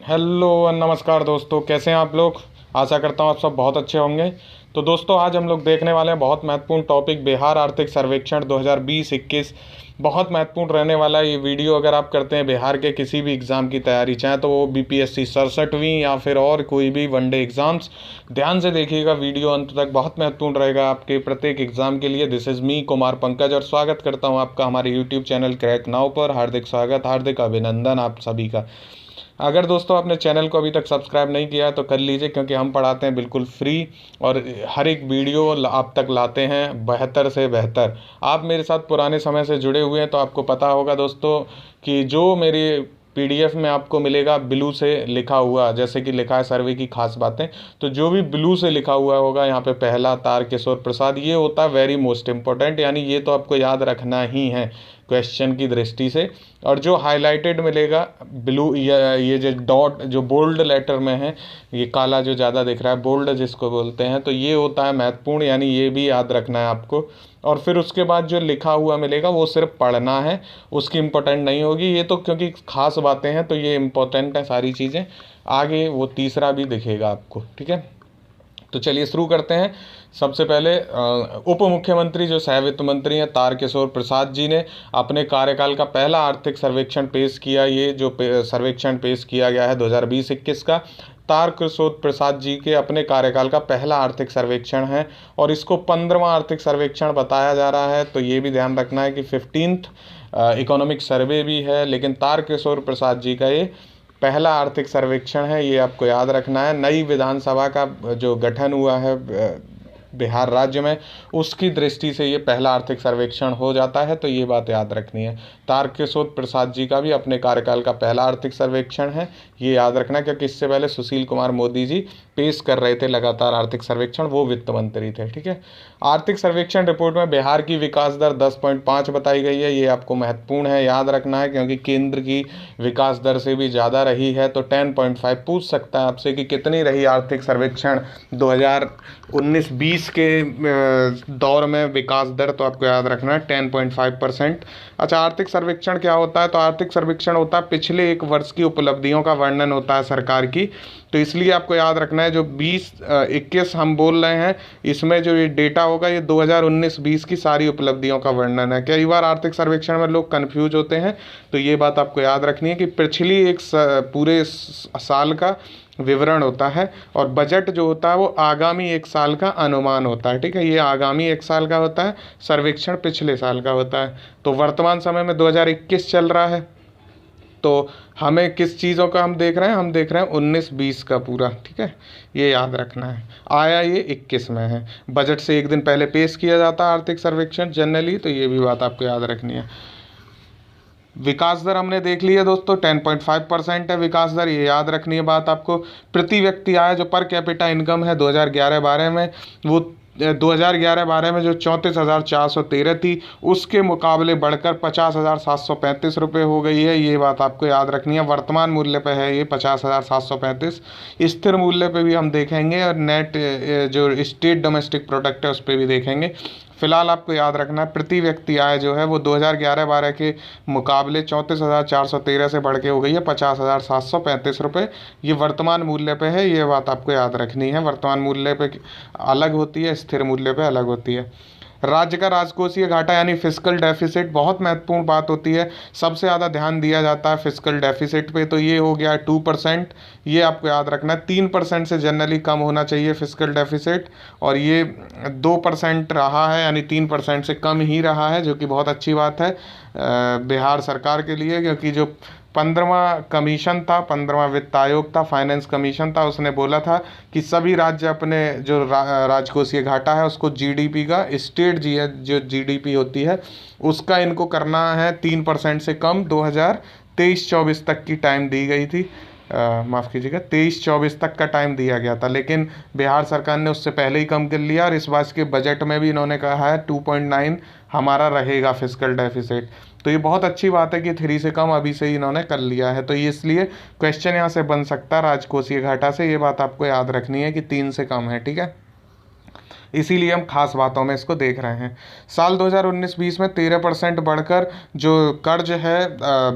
Hello नमस्कार दोस्तों, कैसे हैं आप लोग। आशा करता हूँ आप सब बहुत अच्छे होंगे। तो दोस्तों, आज हम लोग देखने वाले हैं बहुत महत्वपूर्ण टॉपिक, बिहार आर्थिक सर्वेक्षण 2020-21। बहुत महत्वपूर्ण रहने वाला है ये वीडियो। अगर आप करते हैं बिहार के किसी भी एग्ज़ाम की तैयारी, चाहे तो वो बीपीएससी 67वीं या फिर और कोई भी वनडे एग्ज़ाम्स, ध्यान से देखिएगा वीडियो अंत तक, बहुत महत्वपूर्ण रहेगा आपके प्रत्येक एग्ज़ाम के लिए। This is me Kumar Pankaj और स्वागत करता हूँ आपका हमारे यूट्यूब चैनल क्रैक नाउ पर। हार्दिक स्वागत, हार्दिक अभिनंदन आप सभी का। अगर दोस्तों आपने चैनल को अभी तक सब्सक्राइब नहीं किया है तो कर लीजिए, क्योंकि हम पढ़ाते हैं बिल्कुल फ्री और हर एक वीडियो आप तक लाते हैं बेहतर से बेहतर। आप मेरे साथ पुराने समय से जुड़े हुए हैं तो आपको पता होगा दोस्तों कि जो मेरी पीडीएफ में आपको मिलेगा ब्लू से लिखा हुआ, जैसे कि लिखा है सर्वे की खास बातें, तो जो भी ब्लू से लिखा हुआ होगा यहाँ पे पहला तारकिशोर प्रसाद, ये होता है वेरी मोस्ट इम्पोर्टेंट, यानी ये तो आपको याद रखना ही है क्वेश्चन की दृष्टि से। और जो हाईलाइटेड मिलेगा ब्लू, ये जो डॉट जो बोल्ड लेटर में है, ये काला जो ज़्यादा दिख रहा है, बोल्ड जिसको बोलते हैं, तो ये होता है महत्वपूर्ण, यानी ये भी याद रखना है आपको। और फिर उसके बाद जो लिखा हुआ मिलेगा वो सिर्फ पढ़ना है, उसकी इम्पोर्टेंट नहीं होगी ये तो, क्योंकि खास बातें हैं तो ये इम्पोर्टेंट है सारी चीज़ें। आगे वो तीसरा भी दिखेगा आपको, ठीक है। तो चलिए शुरू करते हैं। सबसे पहले उप मुख्यमंत्री जो सह वित्त मंत्री हैं तारकिशोर प्रसाद जी ने अपने कार्यकाल का पहला आर्थिक सर्वेक्षण पेश किया। ये जो सर्वेक्षण पेश किया गया है 2020-21 का, तारकिशोर प्रसाद जी के अपने कार्यकाल का पहला आर्थिक सर्वेक्षण है और इसको 15वां आर्थिक सर्वेक्षण बताया जा रहा है। तो ये भी ध्यान रखना है कि 15th इकोनॉमिक सर्वे भी है, लेकिन तारकिशोर प्रसाद जी का ये पहला आर्थिक सर्वेक्षण है, ये आपको याद रखना है। नई विधानसभा का जो गठन हुआ है बिहार राज्य में, उसकी दृष्टि से ये पहला आर्थिक सर्वेक्षण हो जाता है, तो ये बात याद रखनी है। तारकिशोर प्रसाद जी का भी अपने कार्यकाल का पहला आर्थिक सर्वेक्षण है, ये याद रखना, क्योंकि इससे पहले सुशील कुमार मोदी जी पेश कर रहे थे लगातार आर्थिक सर्वेक्षण, वो वित्त मंत्री थे, ठीक है। आर्थिक सर्वेक्षण रिपोर्ट में बिहार की विकास दर 10.5 बताई गई है, ये आपको महत्वपूर्ण है, याद रखना है, क्योंकि केंद्र की विकास दर से भी ज़्यादा रही है। तो 10.5 पूछ सकता है आपसे कि कितनी रही आर्थिक सर्वेक्षण 2019-20 के दौर में विकास दर, तो आपको याद रखना है 10.5%। अच्छा, आर्थिक सर्वेक्षण क्या होता है? तो आर्थिक सर्वेक्षण होता है पिछले एक वर्ष की उपलब्धियों का वर्णन होता है सरकार की। तो इसलिए आपको याद रखना है जो 20-21 हम बोल रहे हैं, इसमें जो ये डेटा होगा ये 2019-20 की सारी उपलब्धियों का वर्णन है। कई बार आर्थिक सर्वेक्षण में लोग कन्फ्यूज होते हैं, तो ये बात आपको याद रखनी है कि पिछली एक पूरे साल का विवरण होता है और बजट जो होता है वो आगामी एक साल का अनुमान होता है, ठीक है। ये आगामी एक साल का होता है, सर्वेक्षण पिछले साल का होता है। तो वर्तमान समय में 2021 चल रहा है, तो हमें किस चीज़ों का हम देख रहे हैं? हम देख रहे हैं 19-20 का पूरा, ठीक है। ये याद रखना है। आया ये 21 में है, बजट से एक दिन पहले पेश किया जाता है आर्थिक सर्वेक्षण जनरली, तो ये भी बात आपको याद रखनी है। विकास दर हमने देख ली है दोस्तों, 10.5% है विकास दर, ये याद रखनी है बात आपको। प्रति व्यक्ति आय जो पर कैपिटा इनकम है 2011-12 में, वो 2011-12 में जो 34,413 थी, उसके मुकाबले बढ़कर 50,735 रुपये हो गई है, ये बात आपको याद रखनी है। वर्तमान मूल्य पे है ये 50,735। स्थिर मूल्य पे भी हम देखेंगे और नेट जो स्टेट डोमेस्टिक प्रोडक्ट है उस पर भी देखेंगे। फिलहाल आपको याद रखना है प्रति व्यक्ति आय जो है वो 2011-12 के मुकाबले 34,413 से बढ़ के हो गई है 50,735 रुपये। ये वर्तमान मूल्य पे है, ये बात आपको याद रखनी है। वर्तमान मूल्य पे अलग होती है, स्थिर मूल्य पे अलग होती है। राज्य का राजकोषीय घाटा यानी फिस्कल डेफिसिट बहुत महत्वपूर्ण बात होती है, सबसे ज़्यादा ध्यान दिया जाता है फिस्कल डेफिसिट पे। तो ये हो गया 2%, ये आपको याद रखना है। 3% से जनरली कम होना चाहिए फिस्कल डेफिसिट, और ये 2% रहा है, यानी 3% से कम ही रहा है, जो कि बहुत अच्छी बात है बिहार सरकार के लिए, क्योंकि जो 15वां कमीशन था, 15वां वित्त आयोग था, फाइनेंस कमीशन था, उसने बोला था कि सभी राज्य अपने जो राजकोषीय घाटा है उसको जीडीपी का, स्टेट जो जीडीपी होती है उसका इनको करना है 3% से कम। 2023-24 तक की टाइम दी गई थी, माफ़ कीजिएगा 23-24 तक का टाइम दिया गया था, लेकिन बिहार सरकार ने उससे पहले ही कम कर लिया। और इस बार के बजट में भी इन्होंने कहा है 2.9 हमारा रहेगा फिस्कल डेफिसिट। तो ये बहुत अच्छी बात है कि 3 से कम अभी से ही इन्होंने कर लिया है। तो ये इसलिए क्वेश्चन यहाँ से बन सकता है राजकोषीय घाटा से, ये बात आपको याद रखनी है कि 3 से कम है, ठीक है। इसीलिए हम खास बातों में इसको देख रहे हैं। साल 2019-20 में 13% बढ़कर जो कर्ज है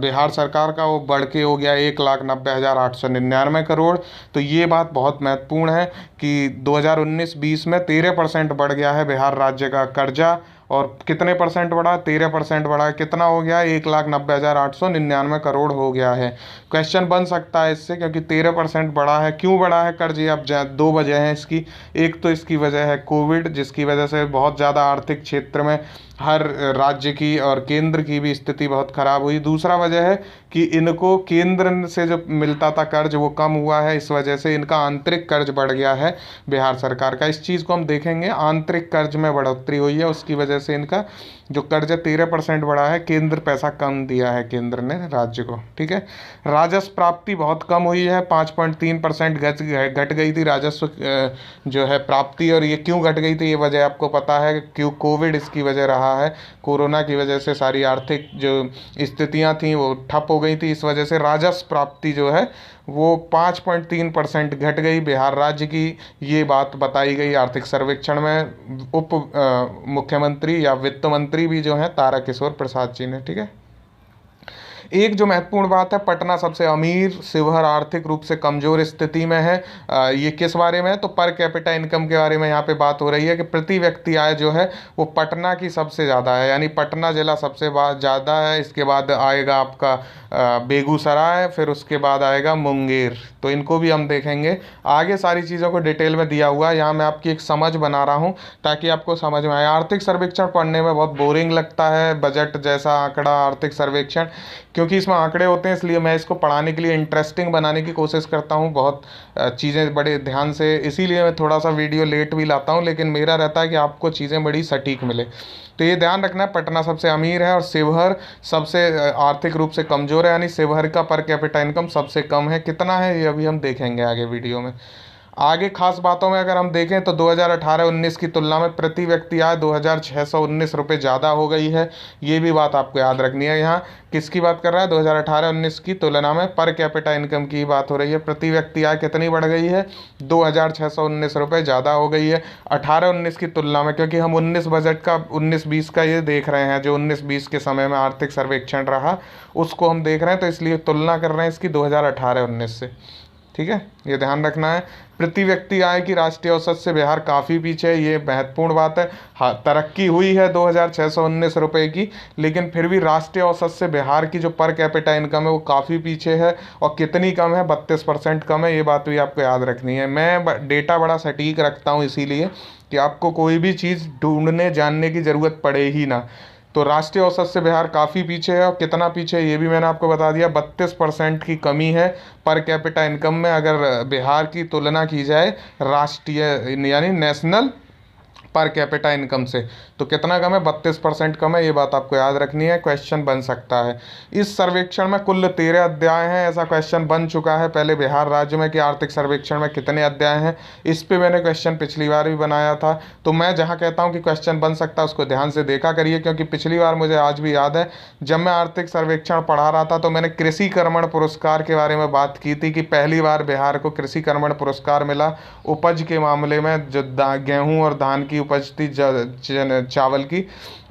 बिहार सरकार का वो बढ़ के हो गया 1,90,899 करोड़। तो ये बात बहुत महत्वपूर्ण है कि 2019-20 में 13% बढ़ गया है बिहार राज्य का कर्जा। और कितने परसेंट बढ़ा? 13% बढ़ा। कितना हो गया? 1,90,899 करोड़ हो गया है। क्वेश्चन बन सकता है इससे, क्योंकि 13% बढ़ा है। क्यों बढ़ा है कर्ज? ये अब दो वजह हैं इसकी। एक तो इसकी वजह है कोविड, जिसकी वजह से बहुत ज़्यादा आर्थिक क्षेत्र में हर राज्य की और केंद्र की भी स्थिति बहुत खराब हुई। दूसरा वजह है कि इनको केंद्र से जो मिलता था कर्ज वो कम हुआ है, इस वजह से इनका आंतरिक कर्ज बढ़ गया है बिहार सरकार का। इस चीज़ को हम देखेंगे, आंतरिक कर्ज में बढ़ोतरी हुई है, उसकी वजह से इनका जो कर्ज है 13% बढ़ा है। केंद्र पैसा कम दिया है केंद्र ने राज्य को, ठीक है। राजस्व प्राप्ति बहुत कम हुई है, 5.3% घट गई थी राजस्व जो है प्राप्ति। और ये क्यों घट गई थी ये वजह आपको पता है, क्यों? कोविड इसकी वजह रहा है। कोरोना की वजह से सारी आर्थिक जो स्थितियां थी वो ठप हो गई थी, इस वजह से राजस्व प्राप्ति जो है वो 5.3% घट गई बिहार राज्य की। ये बात बताई गई आर्थिक सर्वेक्षण में उप मुख्यमंत्री या वित्त मंत्री भी जो है ताराकिशोर प्रसाद जी ने, ठीक है। एक जो महत्वपूर्ण बात है, पटना सबसे अमीर, शिवहर आर्थिक रूप से कमजोर स्थिति में है। ये किस बारे में है? तो पर कैपिटा इनकम के बारे में यहाँ पे बात हो रही है कि प्रति व्यक्ति आय जो है वो पटना की सबसे ज़्यादा है, यानी पटना जिला सबसे ज़्यादा है। इसके बाद आएगा आपका बेगूसराय, फिर उसके बाद आएगा मुंगेर। तो इनको भी हम देखेंगे आगे, सारी चीज़ों को डिटेल में दिया हुआ है। यहाँ मैं आपकी एक समझ बना रहा हूँ ताकि आपको समझ में आए। आर्थिक सर्वेक्षण पढ़ने में बहुत बोरिंग लगता है, बजट जैसा आंकड़ा आर्थिक सर्वेक्षण, क्योंकि इसमें आंकड़े होते हैं, इसलिए मैं इसको पढ़ाने के लिए इंटरेस्टिंग बनाने की कोशिश करता हूँ, बहुत चीज़ें बड़े ध्यान से। इसीलिए मैं थोड़ा सा वीडियो लेट भी लाता हूँ, लेकिन मेरा रहता है कि आपको चीज़ें बड़ी सटीक मिले। तो ये ध्यान रखना है, पटना सबसे अमीर है और शिवहर सबसे आर्थिक रूप से कमज़ोर है, यानी शिवहर का पर कैपिटा इनकम सबसे कम है। कितना है ये अभी हम देखेंगे आगे वीडियो में। आगे खास बातों में अगर हम देखें तो 2018-19 की तुलना में प्रति व्यक्ति आय 2,619 रुपये ज़्यादा हो गई है। ये भी बात आपको याद रखनी है। यहाँ किसकी बात कर रहा है? 2018-19 की तुलना में पर कैपिटा इनकम की बात हो रही है। प्रति व्यक्ति आय कितनी बढ़ गई है? 2,619 रुपये ज़्यादा हो गई है 18-19 की तुलना में, क्योंकि हम 19 बजट का 19-20 का ये देख रहे हैं, जो 19-20 के समय में आर्थिक सर्वेक्षण रहा उसको हम देख रहे हैं, तो इसलिए तुलना कर रहे हैं इसकी 2018-19 से, ठीक है। ये ध्यान रखना है। प्रति व्यक्ति आय की राष्ट्रीय औसत से बिहार काफ़ी पीछे है, ये महत्वपूर्ण बात है। हाँ, तरक्की हुई है 2,619 रुपये की, लेकिन फिर भी राष्ट्रीय औसत से बिहार की जो पर कैपिटा इनकम है वो काफ़ी पीछे है। और कितनी कम है? 32% कम है। ये बात भी आपको याद रखनी है। मैं डेटा बड़ा सटीक रखता हूँ इसीलिए कि आपको कोई भी चीज़ ढूंढने जानने की ज़रूरत पड़े ही ना। तो राष्ट्रीय औसत से बिहार काफ़ी पीछे है, और कितना पीछे ये भी मैंने आपको बता दिया। 32% की कमी है पर कैपिटा इनकम में, अगर बिहार की तुलना की जाए राष्ट्रीय यानी नेशनल पर कैपिटा इनकम से। तो कितना कम है? 32% कम है। ये बात आपको याद रखनी है, क्वेश्चन बन सकता है। इस सर्वेक्षण में कुल 13 अध्याय हैं, ऐसा क्वेश्चन बन चुका है पहले बिहार राज्य में कि आर्थिक सर्वेक्षण में कितने अध्याय हैं। इस पे मैंने क्वेश्चन पिछली बार भी बनाया था। तो मैं जहाँ कहता हूँ कि क्वेश्चन बन सकता है उसको ध्यान से देखा करिए, क्योंकि पिछली बार मुझे आज भी याद है जब मैं आर्थिक सर्वेक्षण पढ़ा रहा था तो मैंने कृषि कर्मण पुरस्कार के बारे में बात की थी कि पहली बार बिहार को कृषि कर्मण पुरस्कार मिला उपज के मामले में। जो गेहूँ और धान की उपज थी चावल की,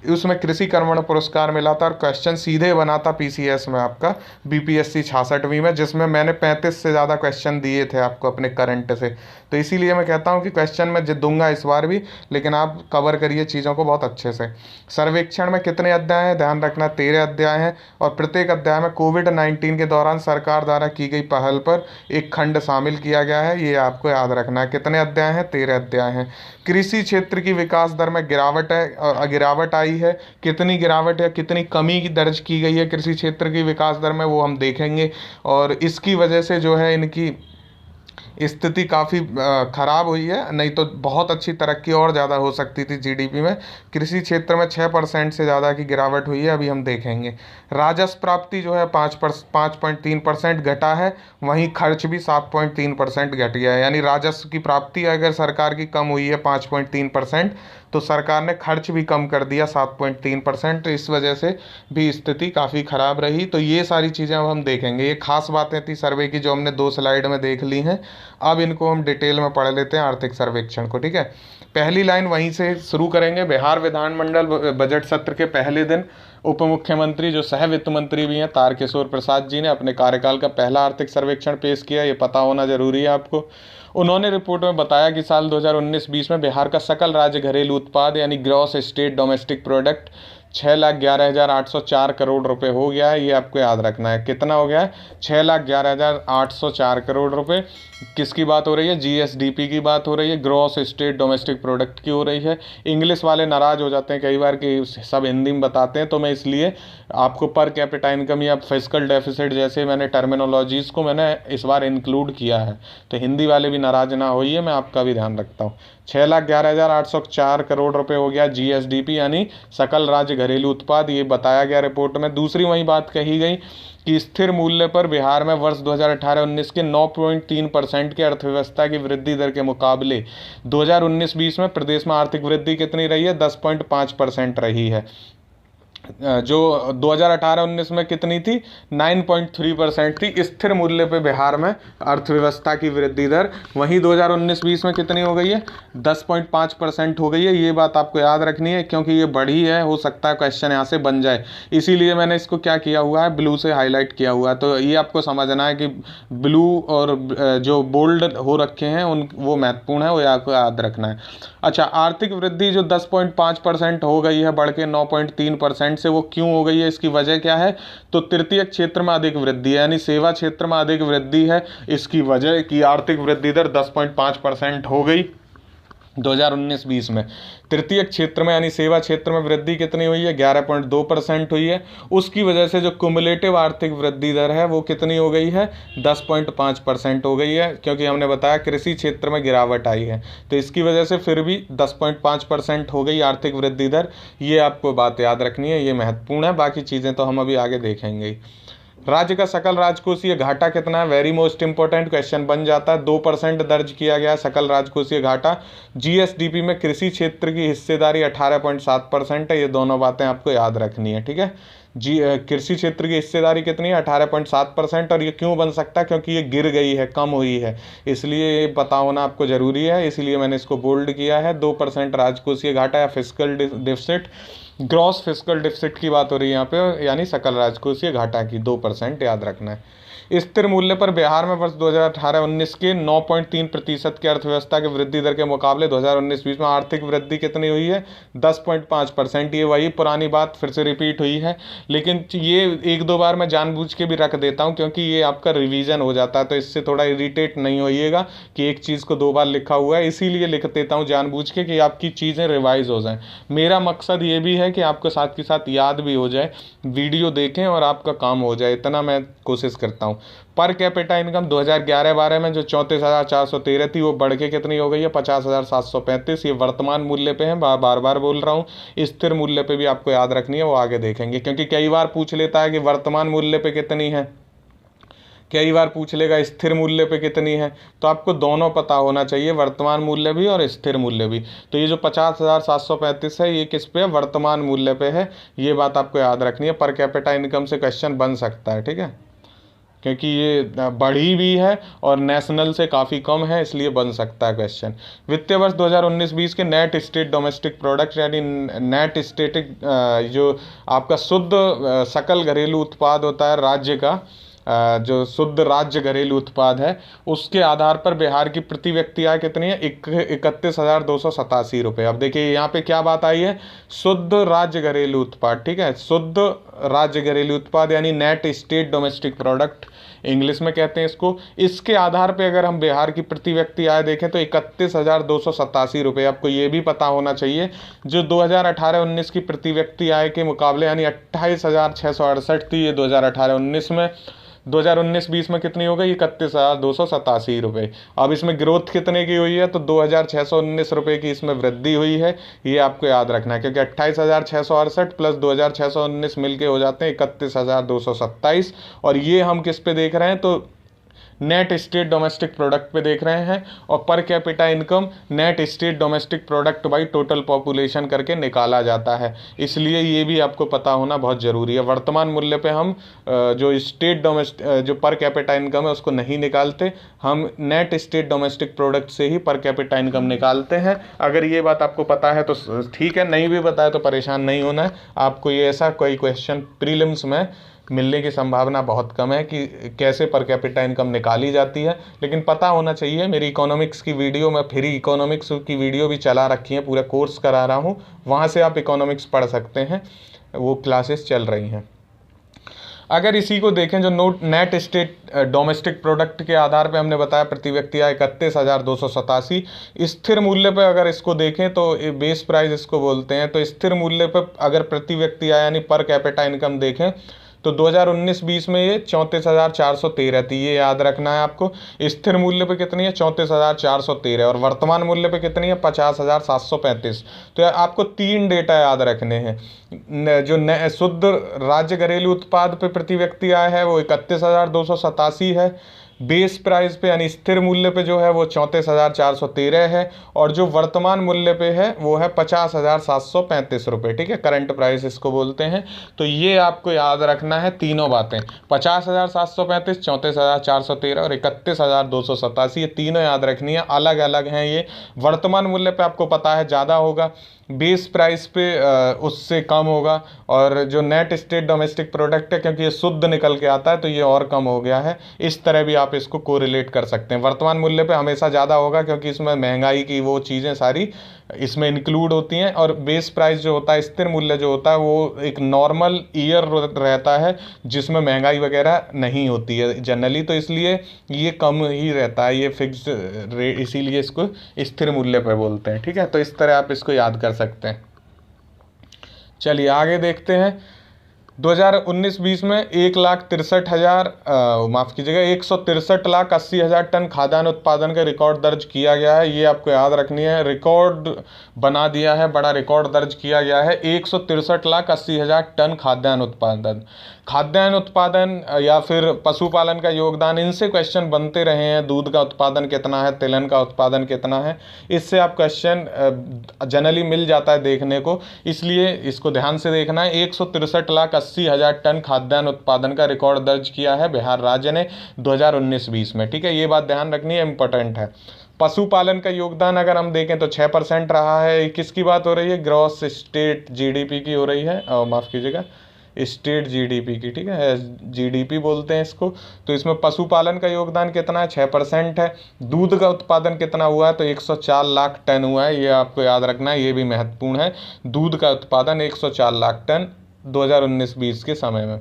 उसमें कृषि कर्मण पुरस्कार मिला था। और क्वेश्चन सीधे बना था पीसीएस में आपका, बीपीएससी 66वीं में, जिसमें मैंने 35 से ज़्यादा क्वेश्चन दिए थे आपको अपने करंट से। तो इसीलिए मैं कहता हूं कि क्वेश्चन मैं दूंगा इस बार भी, लेकिन आप कवर करिए चीज़ों को बहुत अच्छे से। सर्वेक्षण में कितने अध्याय हैं? ध्यान रखना 13 अध्याय हैं, और प्रत्येक अध्याय में कोविड-19 के दौरान सरकार द्वारा की गई पहल पर एक खंड शामिल किया गया है। ये आपको याद रखना है। कितने अध्याय हैं? 13 अध्याय हैं। कृषि क्षेत्र की विकास दर में गिरावट है, गिरावट आई है। कितनी गिरावट है, कितनी कमी की दर्ज की गई है कृषि क्षेत्र की विकास दर में, वो हम देखेंगे। और इसकी वजह से जो है इनकी स्थिति काफ़ी ख़राब हुई है, नहीं तो बहुत अच्छी तरक्की और ज़्यादा हो सकती थी जीडीपी में। कृषि क्षेत्र में 6% से ज़्यादा की गिरावट हुई है, अभी हम देखेंगे। राजस्व प्राप्ति जो है 5.3% घटा है, वहीं खर्च भी 7.3% घट गया है। यानी राजस्व की प्राप्ति अगर सरकार की कम हुई है 5.3%, तो सरकार ने खर्च भी कम कर दिया 7.3%। तो इस वजह से भी स्थिति काफ़ी ख़राब रही। तो ये सारी चीज़ें अब हम देखेंगे। ये खास बातें थी सर्वे की जो हमने 2 स्लाइड में देख ली हैं। अब इनको हम डिटेल में पढ़ लेते हैं आर्थिक सर्वेक्षण को, ठीक है। पहली लाइन वहीं से शुरू करेंगे। बिहार विधानमंडल बजट सत्र के पहले दिन उप मुख्यमंत्री जो सह वित्त मंत्री भी हैं तारकिशोर प्रसाद जी ने अपने कार्यकाल का पहला आर्थिक सर्वेक्षण पेश किया। ये पता होना जरूरी है आपको। उन्होंने रिपोर्ट में बताया कि साल 2019-20 में बिहार का सकल राज्य घरेलू उत्पाद यानी gross state domestic product 6,11,804 crore रुपए हो गया है। ये आपको याद रखना है। कितना हो गया है? 6,11,804 करोड़ रुपए। किसकी बात हो रही है? जीएसडीपी की बात हो रही है, ग्रॉस स्टेट डोमेस्टिक प्रोडक्ट की हो रही है। इंग्लिश वाले नाराज हो जाते हैं कई बार कि सब हिंदी में बताते हैं, तो मैं इसलिए आपको पर कैपिटा इनकम या फिस्कल डेफिसिट जैसे मैंने टर्मिनोलॉजीज़ को मैंने इस बार इंक्लूड किया है, तो हिंदी वाले भी नाराज ना होइए, मैं आपका भी ध्यान रखता हूँ। 6,11,804 करोड़ रुपए हो गया जीएसडीपी यानी सकल राज्य घरेलू उत्पाद, ये बताया गया रिपोर्ट में। दूसरी वही बात कही गई कि स्थिर मूल्य पर बिहार में वर्ष 2018-19 के 9.3% की अर्थव्यवस्था की वृद्धि दर के मुकाबले 2019-20 में प्रदेश में आर्थिक वृद्धि कितनी रही है? 10.5% रही है। जो 2018-19 में कितनी थी? 9.3% थी स्थिर मूल्य पे बिहार में अर्थव्यवस्था की वृद्धि दर। वहीं 2019-20 में कितनी हो गई है? 10.5% हो गई है। ये बात आपको याद रखनी है क्योंकि ये बढ़ी है, हो सकता है क्वेश्चन यहाँ से बन जाए, इसीलिए मैंने इसको क्या किया हुआ है, ब्लू से हाईलाइट किया हुआ है। तो ये आपको समझना है कि ब्लू और जो बोल्ड हो रखे हैं उन वो महत्वपूर्ण है, वो आपको याद रखना है। अच्छा, आर्थिक वृद्धि जो 10.5% हो गई है बढ़ के 9.3% से, वो क्यों हो गई है? इसकी वजह क्या है? तो तृतीय क्षेत्र में अधिक वृद्धि है यानी सेवा क्षेत्र में अधिक वृद्धि है, इसकी वजह की आर्थिक वृद्धि दर 10.5% हो गई 2019-20 में। तृतीय क्षेत्र में यानी सेवा क्षेत्र में वृद्धि कितनी हुई है? 11.2% हुई है। उसकी वजह से जो कुमुलेटिव आर्थिक वृद्धि दर है वो कितनी हो गई है? 10.5% हो गई है, क्योंकि हमने बताया कृषि क्षेत्र में गिरावट आई है, तो इसकी वजह से फिर भी 10.5% हो गई आर्थिक वृद्धि दर। ये आपको बात याद रखनी है, ये महत्वपूर्ण है, बाकी चीज़ें तो हम अभी आगे देखेंगे ही। राज्य का सकल राजकोषीय घाटा कितना है? वेरी मोस्ट इंपॉर्टेंट क्वेश्चन बन जाता है। 2% दर्ज किया गया सकल राजकोषीय घाटा। जीएसडीपी में कृषि क्षेत्र की हिस्सेदारी 18.7% है। ये दोनों बातें आपको याद रखनी है, ठीक है। कृषि क्षेत्र की हिस्सेदारी कितनी है? 18.7%। और ये क्यों बन सकता है? क्योंकि ये गिर गई है, कम हुई है, इसलिए ये पता होना आपको ज़रूरी है, इसलिए मैंने इसको बोल्ड किया है। 2% राजकोषीय घाटा या fiscal deficit, gross fiscal deficit की बात हो रही है यहाँ पे, यानी सकल राजकोषीय घाटा की 2% याद रखना है। स्थिर मूल्य पर बिहार में वर्ष 2018-19 के 9.3% की अर्थव्यवस्था की वृद्धि दर के मुकाबले 2019-20 में आर्थिक वृद्धि कितनी हुई है? 10.5%। ये वही पुरानी बात फिर से रिपीट हुई है, लेकिन ये एक दो बार मैं जानबूझ के भी रख देता हूँ क्योंकि ये आपका रिवीजन हो जाता है, तो इससे थोड़ा इरिटेट नहीं होइएगा कि एक चीज़ को 2 बार लिखा हुआ है, इसीलिए लिख देता हूँ जानबूझ के कि आपकी चीज़ें रिवाइज हो जाएँ। मेरा मकसद ये भी है कि आपको साथ के साथ याद भी हो जाए, वीडियो देखें और आपका काम हो जाए, इतना मैं कोशिश करता हूँ। पर कैपिटा इनकम 2011-12 में जो 34,413 थी वो बढ़ के कितनी हो गई है? 50,735। ये वर्तमान मूल्य पे है, बार बार बोल रहा हूँ। स्थिर मूल्य पे भी आपको याद रखनी है, वो आगे देखेंगे, क्योंकि कई बार पूछ लेता है कि वर्तमान मूल्य पे कितनी है, कई बार पूछ लेगा स्थिर मूल्य पे कितनी है, तो आपको दोनों पता होना चाहिए, वर्तमान मूल्य भी और स्थिर मूल्य भी। तो ये जो 50,735 है ये किस पे है? वर्तमान मूल्य पे है। ये बात आपको याद रखनी है। पर कैपिटा इनकम से क्वेश्चन बन सकता है, ठीक है, क्योंकि ये बढ़ी भी है और नेशनल से काफ़ी कम है, इसलिए बन सकता है क्वेश्चन। वित्तीय वर्ष 2019-20 के नेट स्टेट डोमेस्टिक प्रोडक्ट यानी नेट स्टेटिक जो आपका शुद्ध सकल घरेलू उत्पाद होता है राज्य का, जो शुद्ध राज्य घरेलू उत्पाद है, उसके आधार पर बिहार की प्रति व्यक्ति आय कितनी है? 31,287 रुपये। अब देखिए यहाँ पे क्या बात आई है? शुद्ध राज्य घरेलू उत्पाद, ठीक है, शुद्ध राज्य घरेलू उत्पाद यानी net state domestic product English में कहते हैं इसको। इसके आधार पे अगर हम बिहार की प्रति व्यक्ति आय देखें तो 31,287 रुपये। आपको ये भी पता होना चाहिए जो 2018-19 की प्रति व्यक्ति आय के मुकाबले यानी 28,668 थी ये 2018-19 में, 2019-20 में कितनी हो गई? 31,287 रुपये। अब इसमें ग्रोथ कितने की हुई है? तो 2,619 रुपये की इसमें वृद्धि हुई है, ये आपको याद रखना है, क्योंकि 28,668 प्लस 2,619 मिल के हो जाते हैं 31,227। और ये हम किस पे देख रहे हैं? तो नेट स्टेट डोमेस्टिक प्रोडक्ट पे देख रहे हैं, और per capita income net state domestic product by total population करके निकाला जाता है। इसलिए ये भी आपको पता होना बहुत ज़रूरी है। वर्तमान मूल्य पे हम जो स्टेट डोमेस्टिक जो पर कैपिटा इनकम है उसको नहीं निकालते, हम नेट स्टेट डोमेस्टिक प्रोडक्ट से ही पर कैपिटा इनकम निकालते हैं। अगर ये बात आपको पता है तो ठीक है, नहीं भी पता है तो परेशान नहीं होना है। आपको ये ऐसा कोई क्वेश्चन प्रीलिम्स में मिलने की संभावना बहुत कम है कि कैसे पर कैपिटा इनकम निकाली जाती है, लेकिन पता होना चाहिए। मेरी इकोनॉमिक्स की वीडियो में फ्री इकोनॉमिक्स की वीडियो भी चला रखी है, पूरा कोर्स करा रहा हूँ, वहाँ से आप इकोनॉमिक्स पढ़ सकते हैं, वो क्लासेस चल रही हैं। अगर इसी को देखें जो नेट स्टेट डोमेस्टिक प्रोडक्ट के आधार पे हमने बताया प्रति व्यक्ति आय 31,287, स्थिर मूल्य पे अगर इसको देखें तो बेस प्राइस इसको बोलते हैं। तो स्थिर मूल्य पे अगर प्रति व्यक्ति आय यानी पर कैपिटा इनकम देखें तो 2019-20 में ये 34,413 थी, ये याद रखना है आपको। स्थिर मूल्य पे कितनी है? 34,413, और वर्तमान मूल्य पे कितनी है? 50,735। तो आपको 3 डेटा याद रखने हैं। जो शुद्ध राज्य घरेलू उत्पाद पे प्रति व्यक्ति आय है वो 31,287 है, बेस प्राइस पे यानी स्थिर मूल्य पे जो है वो 34,413 है, और जो वर्तमान मूल्य पे है वो है 50,735 रुपये। ठीक है, करंट प्राइस इसको बोलते हैं। तो ये आपको याद रखना है तीनों बातें, 50,735, 34,413 और 31,287, ये तीनों याद रखनी है। अलग अलग हैं ये। वर्तमान मूल्य पे आपको पता है ज़्यादा होगा, बेस प्राइस पे उससे कम होगा, और जो नेट स्टेट डोमेस्टिक प्रोडक्ट है क्योंकि ये शुद्ध निकल के आता है तो ये और कम हो गया है। इस तरह भी आप इसको कोरिलेट कर सकते हैं। वर्तमान मूल्य पे हमेशा ज़्यादा होगा क्योंकि इसमें महंगाई की वो चीज़ें सारी इसमें इंक्लूड होती हैं, और बेस प्राइस जो होता है, स्थिर मूल्य जो होता है, वो एक नॉर्मल ईयर रहता है जिसमें महंगाई वगैरह नहीं होती है जनरली, तो इसलिए ये कम ही रहता है, ये फिक्स रेट, इसीलिए इसको स्थिर मूल्य पे बोलते हैं। ठीक है, तो इस तरह आप इसको याद कर सकते हैं। चलिए आगे देखते हैं। 2019-20 में 1,63,000 माफ़ कीजिएगा 163,80,000 टन खाद्यान्न उत्पादन का रिकॉर्ड दर्ज किया गया है। ये आपको याद रखनी है, रिकॉर्ड बना दिया है, बड़ा रिकॉर्ड दर्ज किया गया है। 163,80,000 टन खाद्यान्न उत्पादन या फिर पशुपालन का योगदान, इनसे क्वेश्चन बनते रहे हैं। दूध का उत्पादन कितना है, तिलहन का उत्पादन कितना है, इससे आप क्वेश्चन जनरली मिल जाता है देखने को, इसलिए इसको ध्यान से देखना है। 163,80,000 टन खाद्यान्न उत्पादन का रिकॉर्ड दर्ज किया है बिहार राज्य ने 2019-20 में। ठीक है, ये बात ध्यान रखनी है, इंपॉर्टेंट है। पशुपालन का योगदान अगर हम देखें तो 6% रहा है। किसकी बात हो रही है? ग्रॉस स्टेट जीडीपी की हो रही है, माफ़ कीजिएगा स्टेट जीडीपी की। ठीक है, जीडीपी बोलते हैं इसको। तो इसमें पशुपालन का योगदान कितना है? 6% है। दूध का उत्पादन कितना हुआ है? तो 104 लाख टन हुआ है, ये आपको याद रखना है, ये भी महत्वपूर्ण है। दूध का उत्पादन 104 लाख टन 2019-20 के समय में।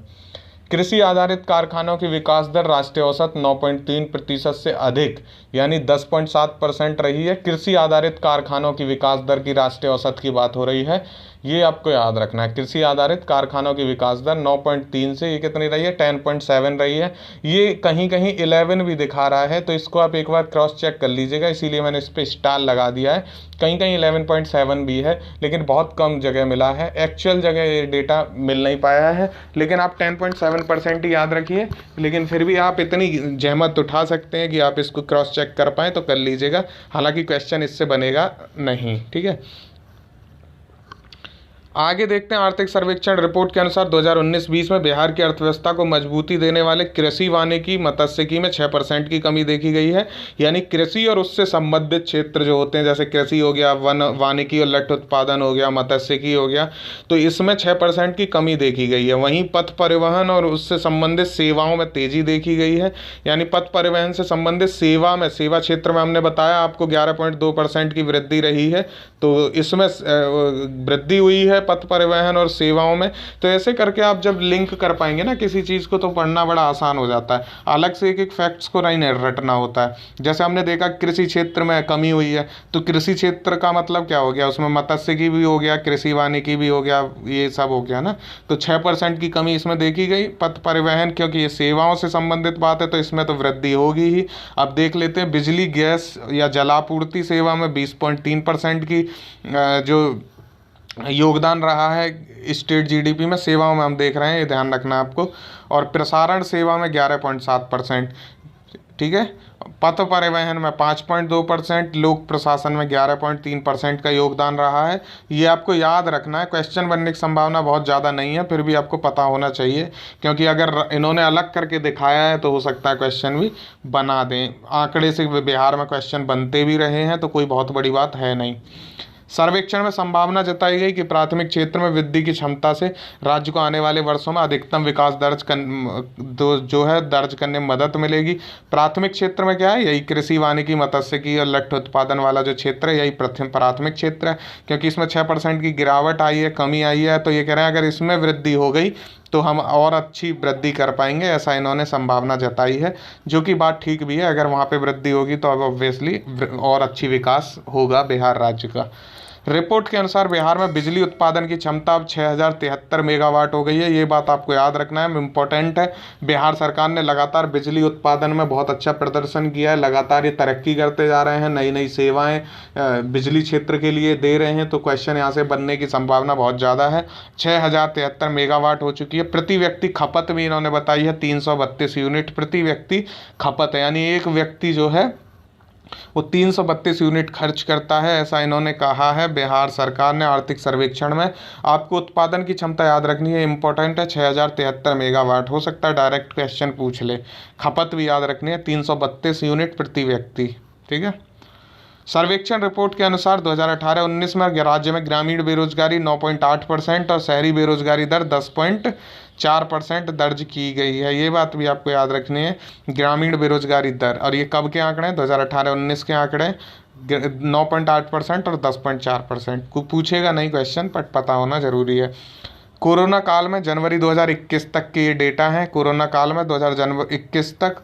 कृषि आधारित कारखानों की विकास दर राष्ट्रीय औसत 9.3% से अधिक यानी 10.7% रही है। कृषि आधारित कारखानों की विकास दर की राष्ट्रीय औसत की बात हो रही है, ये आपको याद रखना है। कृषि आधारित कारखानों की विकास दर 9.3 से ये कितनी रही है? 10.7 रही है। ये कहीं कहीं 11 भी दिखा रहा है, तो इसको आप एक बार क्रॉस चेक कर लीजिएगा, इसीलिए मैंने इस पर स्टार लगा दिया है। कहीं कहीं 11.7 भी है, लेकिन बहुत कम जगह मिला है, एक्चुअल जगह ये डेटा मिल नहीं पाया है। लेकिन आप 10.7% ही याद रखिए, लेकिन फिर भी आप इतनी जहमत उठा सकते हैं कि आप इसको क्रॉस चेक कर पाएँ तो कर लीजिएगा, हालांकि क्वेश्चन इससे बनेगा नहीं। ठीक है, आगे देखते हैं। आर्थिक सर्वेक्षण रिपोर्ट के अनुसार 2019-20 में बिहार की अर्थव्यवस्था को मजबूती देने वाले कृषि, वानिकी, मत्स्यिकी में 6% की कमी देखी गई है। यानी कृषि और उससे संबंधित क्षेत्र जो होते हैं, जैसे कृषि हो गया, वानिकी और लट्ठ उत्पादन हो गया, मत्स्यिकी हो गया, तो इसमें 6% की कमी देखी गई है। वहीं पथ परिवहन और उससे संबंधित सेवाओं में तेजी देखी गई है। यानी पथ परिवहन से संबंधित सेवा क्षेत्र में हमने बताया आपको 11.2% की वृद्धि रही है, तो इसमें वृद्धि हुई है पथ परिवहन और सेवाओं में। तो ऐसे करके आप जब लिंक कर पाएंगे ना किसी चीज़ को, तो पढ़ना बड़ा आसान हो जाता है। अलग से एक एक फैक्ट्स को नहीं रटना होता है। जैसे हमने देखा कृषि क्षेत्र में कमी हुई है, तो कृषि क्षेत्र का मतलब क्या हो गया? उसमें मत्स्यिकी भी हो गया, कृषि वानिकी भी हो गया, ये सब हो गया ना। तो 6% की कमी इसमें देखी गई। पथ परिवहन, क्योंकि ये सेवाओं से संबंधित बात है, तो इसमें तो वृद्धि होगी ही। अब देख लेते हैं बिजली, गैस या जलापूर्ति सेवा में 20.3% की जो योगदान रहा है स्टेट जीडीपी में। सेवाओं में हम देख रहे हैं, ये ध्यान रखना है आपको। और प्रसारण सेवा में 11.7%। ठीक है। पथ परिवहन में 5.2%, लोक प्रशासन में 11.3% का योगदान रहा है। ये आपको याद रखना है, क्वेश्चन बनने की संभावना बहुत ज़्यादा नहीं है, फिर भी आपको पता होना चाहिए, क्योंकि अगर इन्होंने अलग करके दिखाया है तो हो सकता है क्वेश्चन भी बना दें। आंकड़े से बिहार में क्वेश्चन बनते भी रहे हैं तो कोई बहुत बड़ी बात है नहीं। सर्वेक्षण में संभावना जताई गई कि प्राथमिक क्षेत्र में वृद्धि की क्षमता से राज्य को आने वाले वर्षों में अधिकतम विकास दर्ज करने में मदद मिलेगी। प्राथमिक क्षेत्र में क्या है, यही कृषि, वानिकी, मत्स्यिकी और लट्ठ उत्पादन वाला जो क्षेत्र है, यही प्रथम प्राथमिक क्षेत्र है, क्योंकि इसमें 6% की गिरावट आई है, कमी आई है। तो ये कह रहे हैं अगर इसमें वृद्धि हो गई तो हम और अच्छी वृद्धि कर पाएंगे, ऐसा इन्होंने संभावना जताई है, जो कि बात ठीक भी है। अगर वहाँ पे वृद्धि होगी तो अब ऑब्वियसली और अच्छी विकास होगा बिहार राज्य का। रिपोर्ट के अनुसार बिहार में बिजली उत्पादन की क्षमता अब 6073 मेगावाट हो गई है। ये बात आपको याद रखना है, इम्पोर्टेंट है। बिहार सरकार ने लगातार बिजली उत्पादन में बहुत अच्छा प्रदर्शन किया है, लगातार ये तरक्की करते जा रहे हैं, नई नई सेवाएं बिजली क्षेत्र के लिए दे रहे हैं, तो क्वेश्चन यहाँ से बनने की संभावना बहुत ज़्यादा है। 6073 मेगावाट हो चुकी है। प्रति व्यक्ति खपत भी इन्होंने बताई है 332 यूनिट प्रति व्यक्ति खपत है, यानी एक व्यक्ति जो है वो 332 यूनिट खर्च करता है, ऐसा इन्होंने कहा है बिहार सरकार ने आर्थिक सर्वेक्षण में। आपको उत्पादन की क्षमता याद रखनी है, इंपॉर्टेंट है, 6073 मेगावाट। हो सकता है डायरेक्ट क्वेश्चन पूछ ले। खपत भी याद रखनी है, 332 यूनिट प्रति व्यक्ति, ठीक है। सर्वेक्षण रिपोर्ट के अनुसार 2018-19 में राज्य में ग्रामीण बेरोजगारी 9.8% और शहरी बेरोजगारी दर 10.4% दर्ज की गई है। ये बात भी आपको याद रखनी है, ग्रामीण बेरोजगारी दर। और ये कब के आंकड़े हैं, 2018-19 के आंकड़े, 9.8% और 10.4%। को पूछेगा नहीं क्वेश्चन, बट पता होना जरूरी है। कोरोना काल में जनवरी 2021 तक के ये डेटा हैं। कोरोना काल में 2021 तक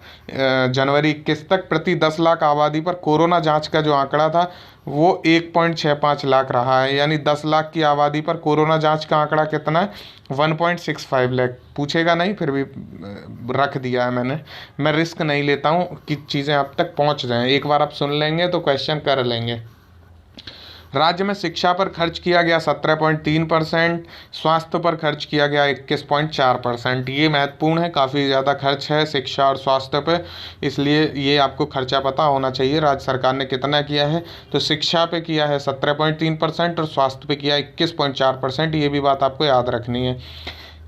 जनवरी 21 तक प्रति 10 लाख आबादी पर कोरोना जांच का जो आंकड़ा था वो 1.65 लाख रहा है, यानी 10 लाख की आबादी पर कोरोना जांच का आंकड़ा कितना है, 1.65 लाख। पूछेगा नहीं, फिर भी रख दिया है मैंने। मैं रिस्क नहीं लेता हूँ कि चीज़ें आप तक पहुँच जाएँ, एक बार आप सुन लेंगे तो क्वेश्चन कर लेंगे। राज्य में शिक्षा पर खर्च किया गया 17.3%, स्वास्थ्य पर खर्च किया गया 21.4%। ये महत्वपूर्ण है, काफ़ी ज़्यादा खर्च है शिक्षा और स्वास्थ्य पे, इसलिए ये आपको खर्चा पता होना चाहिए राज्य सरकार ने कितना किया है। तो शिक्षा पे किया है 17.3% और स्वास्थ्य पे किया 21.4%। ये भी बात आपको याद रखनी है।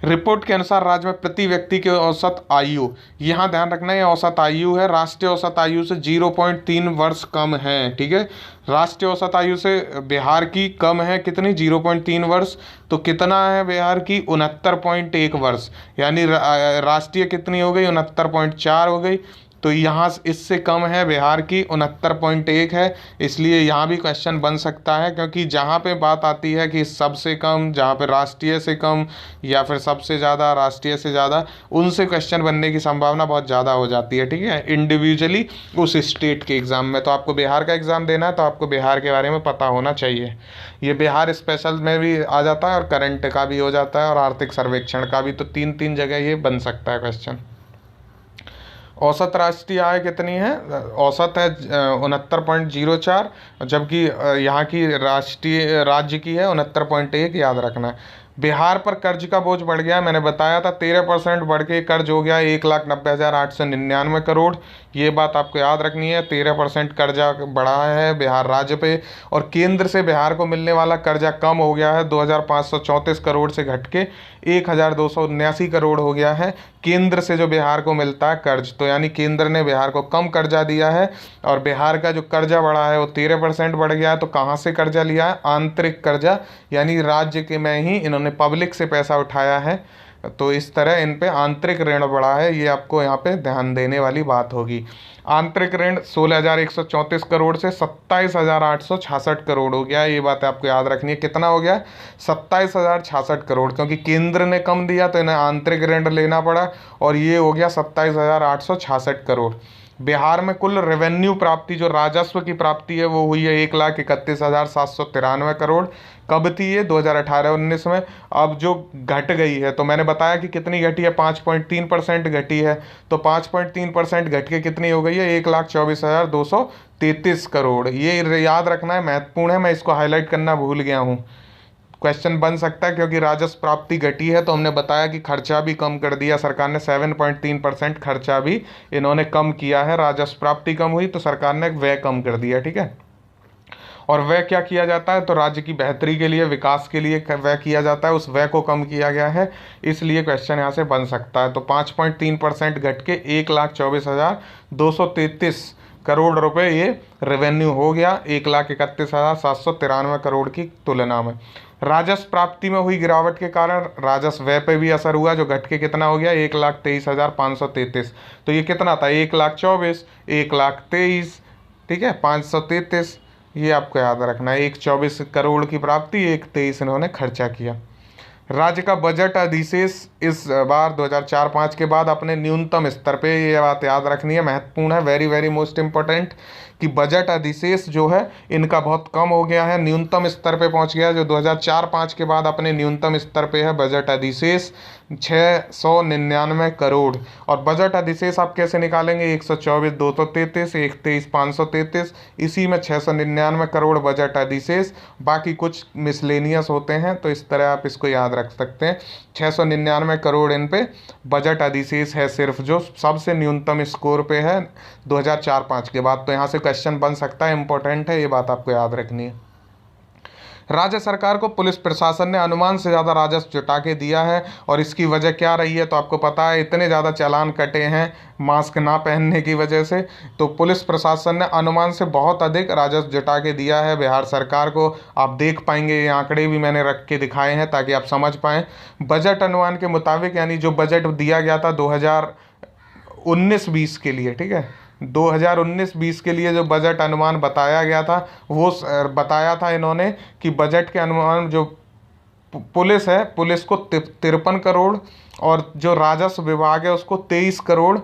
रिपोर्ट के अनुसार राज्य में प्रति व्यक्ति की औसत आयु, यहाँ ध्यान रखना है औसत आयु है, राष्ट्रीय औसत आयु से 0.3 वर्ष कम है, ठीक है। राष्ट्रीय औसत आयु से बिहार की कम है कितनी, 0.3 वर्ष। तो कितना है बिहार की, 69.1 वर्ष, यानी राष्ट्रीय कितनी हो गई, 69.4 हो गई। तो यहाँ इससे कम है बिहार की, 69.1 है। इसलिए यहाँ भी क्वेश्चन बन सकता है, क्योंकि जहाँ पे बात आती है कि सबसे कम, जहाँ पे राष्ट्रीय से कम या फिर सबसे ज़्यादा राष्ट्रीय से ज़्यादा, उनसे क्वेश्चन बनने की संभावना बहुत ज़्यादा हो जाती है, ठीक है, इंडिविजुअली उस स्टेट के एग्ज़ाम में। तो आपको बिहार का एग्ज़ाम देना है तो आपको बिहार के बारे में पता होना चाहिए। ये बिहार स्पेशल में भी आ जाता है और करंट का भी हो जाता है और आर्थिक सर्वेक्षण का भी, तो 3 जगह ये बन सकता है क्वेश्चन। औसत राष्ट्रीय आय कितनी है, औसत है 69.04, जबकि यहाँ की राज्य की है 69.1, याद रखना है। बिहार पर कर्ज का बोझ बढ़ गया, मैंने बताया था 13% बढ़ के कर्ज हो गया 1,90,899 करोड़। ये बात आपको याद रखनी है, 13% कर्जा बढ़ा है बिहार राज्य पे। और केंद्र से बिहार को मिलने वाला कर्जा कम हो गया है, 2,534 करोड़ से घट के 1,279 करोड़ हो गया है केंद्र से जो बिहार को मिलता है कर्ज। तो यानी केंद्र ने बिहार को कम कर्जा दिया है और बिहार का जो कर्जा बढ़ा है वो 13% बढ़ गया है। तो कहाँ से कर्जा लिया है, आंतरिक कर्जा, यानी राज्य के में ही इन्होंने पब्लिक से पैसा उठाया है। तो इस तरह इन पे आंतरिक ऋण बढ़ा है, ये आपको यहाँ पे ध्यान देने वाली बात होगी। आंतरिक ऋण 16,134 करोड़ से 27,866 करोड़ हो गया, ये बात आपको याद रखनी है। कितना हो गया, 27,066 करोड़, क्योंकि केंद्र ने कम दिया तो इन्हें आंतरिक ऋण लेना पड़ा और ये हो गया 27,866 करोड़। बिहार में कुल रेवेन्यू प्राप्ति, जो राजस्व की प्राप्ति है, वो हुई है 1,31,793 करोड़। कब थी ये, 2018-19 में। अब जो घट गई है, तो मैंने बताया कि कितनी घटी है, 5.3% घटी है। तो 5.3% घट के कितनी हो गई है, 1,24,233 करोड़। ये याद रखना है, महत्वपूर्ण है, मैं इसको हाईलाइट करना भूल गया हूँ। क्वेश्चन बन सकता है, क्योंकि राजस्व प्राप्ति घटी है तो हमने बताया कि खर्चा भी कम कर दिया सरकार ने, 7.3% खर्चा भी इन्होंने कम किया है। राजस्व प्राप्ति कम हुई तो सरकार ने व्यय कम कर दिया, ठीक है। और व्यय क्या किया जाता है, तो राज्य की बेहतरी के लिए, विकास के लिए व्यय किया जाता है, उस व्यय को कम किया गया है, इसलिए क्वेश्चन यहाँ से बन सकता है। तो 5.3% घट के 1,24,233 करोड़ रुपए ये रेवेन्यू हो गया 1,31,793 करोड़ की तुलना में। राजस्व प्राप्ति में हुई गिरावट के कारण राजस्व व्यय पे भी असर हुआ, जो घट के कितना हो गया 1,23,533। तो ये कितना था 1,24,000, 1,23,000, ठीक है, 533, ये आपको याद रखना है। 1,24 करोड़ की प्राप्ति, 1,23 इन्होंने खर्चा किया। राज्य का बजट अधिशेष इस बार 2004-05 के बाद अपने न्यूनतम स्तर पे, ये बात याद रखनी है, महत्वपूर्ण है, वेरी वेरी मोस्ट इम्पोर्टेंट, कि बजट अधिशेष जो है इनका बहुत कम हो गया है, न्यूनतम स्तर पे पहुंच गया, जो 2004-05 के बाद अपने न्यूनतम स्तर पे है बजट अधिशेष 699 करोड़। और बजट अधिशेष आप कैसे निकालेंगे, 124,233, 123,533, इसी में 699 करोड़ बजट अधिशेष, बाकी कुछ मिसलेनियस होते हैं, तो इस तरह आप इसको याद रख सकते हैं। 699 करोड़ इन पे बजट अधिशेष है सिर्फ, जो सबसे न्यूनतम स्कोर पे है 2004-05 के बाद। तो यहाँ से क्वेश्चन बन सकता है, इंपॉर्टेंट है, ये बात आपको याद रखनी है। राज्य सरकार को पुलिस प्रशासन ने अनुमान से ज़्यादा राजस्व जुटा के दिया है, और इसकी वजह क्या रही है, तो आपको पता है इतने ज़्यादा चालान कटे हैं मास्क ना पहनने की वजह से। तो पुलिस प्रशासन ने अनुमान से बहुत अधिक राजस्व जुटा के दिया है बिहार सरकार को। आप देख पाएंगे, ये आंकड़े भी मैंने रख के दिखाए हैं ताकि आप समझ पाएँ। बजट अनुमान के मुताबिक, यानी जो बजट दिया गया था 2019-20 के लिए, ठीक है, 2019-20 के लिए जो बजट अनुमान बताया गया था, वो बताया था इन्होंने कि बजट के अनुमान जो पुलिस है, पुलिस को 53 करोड़, और जो राजस्व विभाग है उसको 23 करोड़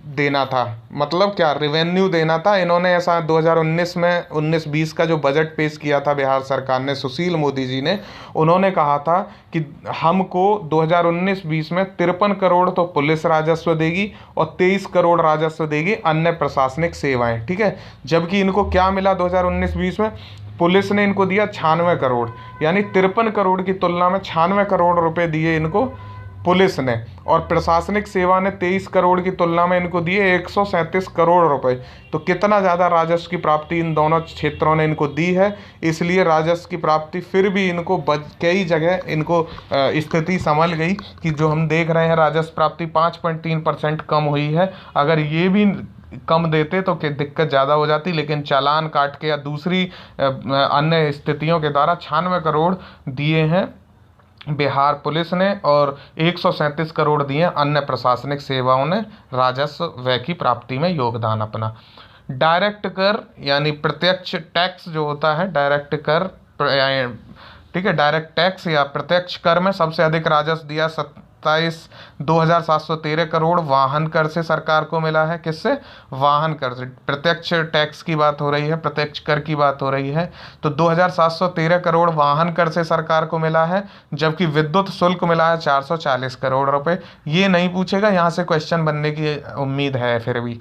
देना था। मतलब क्या, रेवेन्यू देना था। इन्होंने ऐसा 2019 में 19-20 का जो बजट पेश किया था बिहार सरकार ने, सुशील मोदी जी ने, उन्होंने कहा था कि हमको 2019-20 में 53 करोड़ तो पुलिस राजस्व देगी और 23 करोड़ राजस्व देगी अन्य प्रशासनिक सेवाएं, ठीक है। जबकि इनको क्या मिला 2019-20 में, पुलिस ने इनको दिया 96 करोड़, यानी 53 करोड़ की तुलना में 96 करोड़ रुपए दिए इनको पुलिस ने, और प्रशासनिक सेवा ने 23 करोड़ की तुलना में इनको दिए 137 करोड़ रुपए। तो कितना ज़्यादा राजस्व की प्राप्ति इन दोनों क्षेत्रों ने इनको दी है। इसलिए राजस्व की प्राप्ति फिर भी इनको कई जगह इनको स्थिति संभल गई कि जो हम देख रहे हैं राजस्व प्राप्ति 5.3% कम हुई है। अगर ये भी कम देते तो दिक्कत ज़्यादा हो जाती, लेकिन चालान काट के या दूसरी अन्य स्थितियों के द्वारा 96 करोड़ दिए हैं बिहार पुलिस ने, और 137 करोड़ दिए अन्य प्रशासनिक सेवाओं ने राजस्व व्यय की प्राप्ति में योगदान अपना। डायरेक्ट कर यानी प्रत्यक्ष टैक्स जो होता है, डायरेक्ट कर, ठीक है, डायरेक्ट टैक्स या प्रत्यक्ष कर में सबसे अधिक राजस्व दिया 2,713 करोड़ वाहन कर से सरकार को मिला है। किससे? वाहन कर से। प्रत्यक्ष टैक्स की बात हो रही है, प्रत्यक्ष कर की बात हो रही है। तो 2,713 करोड़ वाहन कर से सरकार को मिला है, जबकि विद्युत शुल्क मिला है 440 करोड़ रुपए। ये नहीं पूछेगा, यहाँ से क्वेश्चन बनने की उम्मीद है। फिर भी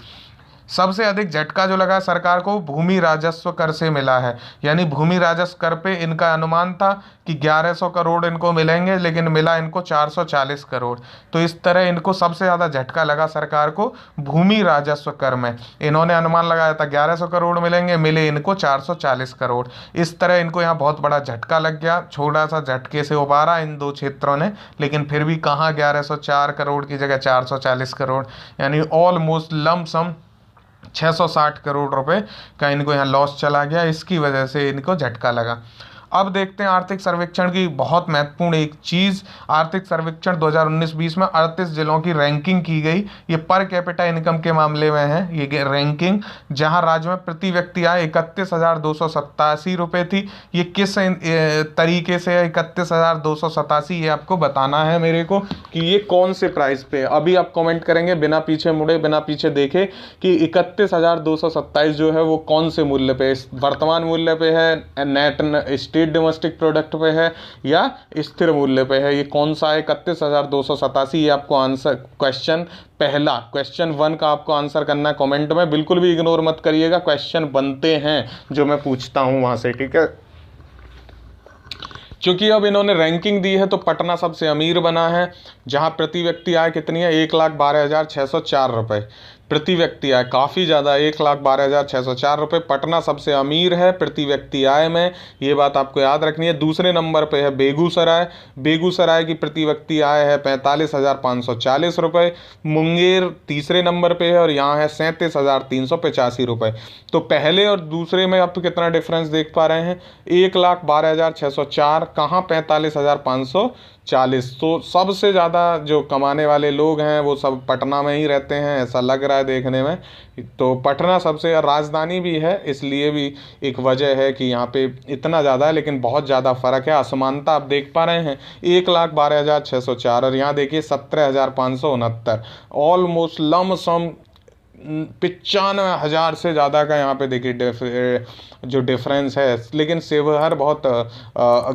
सबसे अधिक झटका जो लगा सरकार को भूमि राजस्व कर से मिला है, यानी भूमि राजस्व कर पे इनका अनुमान था कि 1100 करोड़ इनको मिलेंगे, लेकिन मिला इनको 440 करोड़। तो इस तरह इनको सबसे ज़्यादा झटका लगा सरकार को भूमि राजस्व कर में। इन्होंने अनुमान लगाया था 1100 करोड़ मिलेंगे, मिले इनको 440 करोड़। इस तरह इनको यहाँ बहुत बड़ा झटका लग गया। छोटा सा झटके से उबारा इन दो क्षेत्रों ने, लेकिन फिर भी कहाँ 1104 करोड़ की जगह 440 करोड़, यानी ऑलमोस्ट लमसम 660 करोड़ रुपए का इनको यहाँ लॉस चला गया। इसकी वजह से इनको झटका लगा। अब देखते हैं आर्थिक सर्वेक्षण की बहुत महत्वपूर्ण एक चीज़। आर्थिक सर्वेक्षण 2019-20 में 38 जिलों की रैंकिंग की गई। ये पर कैपिटा इनकम के मामले में है ये रैंकिंग, जहां राज्य में प्रति व्यक्ति आय 31,287 रुपये थी। ये किस तरीके से 31,287, ये आपको बताना है मेरे को कि ये कौन से प्राइस पे। अभी आप कमेंट करेंगे बिना पीछे मुड़े, बिना पीछे देखे कि 31,227 जो है वो कौन से मूल्य पे, वर्तमान मूल्य पे है, नेट स्टेट डोमेस्टिक प्रोडक्ट पे है, या स्थिर मूल्य पे है। ये कौन सा है 31,287? ये आपको आंसर क्वेश्चन पहला, क्वेश्चन 1 का आपको आंसर करना है कमेंट में। बिल्कुल भी इग्नोर मत करिएगा, क्वेश्चन बनते हैं जो मैं पूछता हूं वहां से, ठीक है। क्योंकि अब इन्होंने रैंकिंग दी है तो पटना सबसे अमीर बना है, जहां प्रति व्यक्ति आय कितनी है, 1,12,604 रुपये प्रति व्यक्ति आय, काफ़ी ज़्यादा, 1,12,604 रुपये। पटना सबसे अमीर है प्रति व्यक्ति आय में, ये बात आपको याद रखनी है। दूसरे नंबर पे है बेगूसराय, बेगूसराय की प्रति व्यक्ति आय है 45,540 रुपये। मुंगेर तीसरे नंबर पे है और यहाँ है 37,385 रुपये। तो पहले और दूसरे में आप कितना डिफरेंस देख पा रहे हैं, 1,12,604, कहाँ 45,540। तो सबसे ज़्यादा जो कमाने वाले लोग हैं वो सब पटना में ही रहते हैं, ऐसा लग रहा है देखने में। तो पटना सबसे राजधानी भी है, इसलिए भी एक वजह है कि यहाँ पे इतना ज़्यादा है, लेकिन बहुत ज़्यादा फ़र्क है, असमानता आप देख पा रहे हैं। 1,12,604 और यहाँ देखिए 17,569, ऑलमोस्ट लम सम 95,000 से ज़्यादा का यहाँ पे देखिए जो डिफरेंस है। लेकिन शिवहर बहुत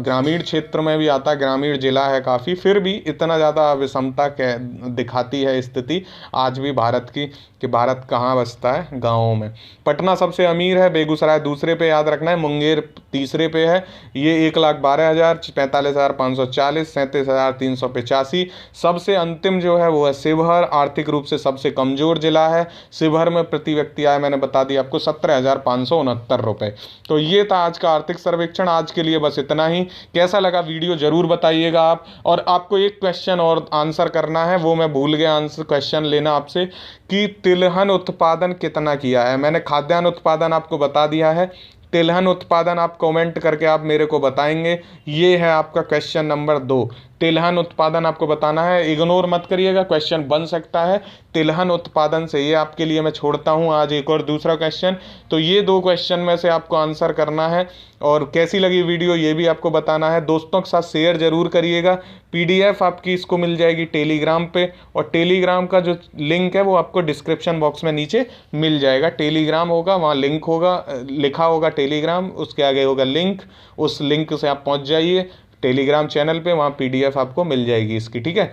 ग्रामीण क्षेत्र में भी आता है, ग्रामीण जिला है काफ़ी, फिर भी इतना ज़्यादा विषमता दिखाती है स्थिति आज भी भारत की, कि भारत कहाँ बसता है, गाँवों में। पटना सबसे अमीर है, बेगूसराय दूसरे पे याद रखना है, मुंगेर तीसरे पे है, ये 1,12,000, 45,540, 37,385। सबसे अंतिम जो है वो है शिवहर, आर्थिक रूप से सबसे कमज़ोर जिला है। शिवहर में प्रति व्यक्ति आय मैंने बता दिया आपको 17,569 रुपये। तो ये था आज का आर्थिक सर्वेक्षण, आज के लिए बस इतना ही। कैसा लगा वीडियो ज़रूर बताइएगा आप। और आपको एक क्वेश्चन और आंसर करना है, वो मैं भूल गया आंसर क्वेश्चन लेना आपसे, कि तिलहन उत्पादन कितना किया है। मैंने खाद्यान्न उत्पादन आपको बता दिया है, तिलहन उत्पादन आप कमेंट करके आप मेरे को बताएंगे। ये है आपका क्वेश्चन नंबर 2, तिलहन उत्पादन आपको बताना है। इग्नोर मत करिएगा, क्वेश्चन बन सकता है तिलहन उत्पादन से। ये आपके लिए मैं छोड़ता हूँ आज एक और दूसरा क्वेश्चन। तो ये 2 क्वेश्चन में से आपको आंसर करना है। और कैसी लगी वीडियो ये भी आपको बताना है। दोस्तों के साथ शेयर जरूर करिएगा। PDF आपकी इसको मिल जाएगी टेलीग्राम पे, और टेलीग्राम का जो लिंक है वो आपको डिस्क्रिप्शन बॉक्स में नीचे मिल जाएगा। टेलीग्राम होगा, वहाँ लिंक होगा, लिखा होगा टेलीग्राम, उसके आगे होगा लिंक, उस लिंक से आप पहुँच जाइए टेलीग्राम चैनल पे, वहाँ PDF आपको मिल जाएगी इसकी, ठीक है।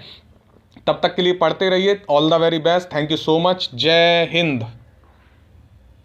तब तक के लिए पढ़ते रहिए। All the very best, thank you so much, जय हिंद।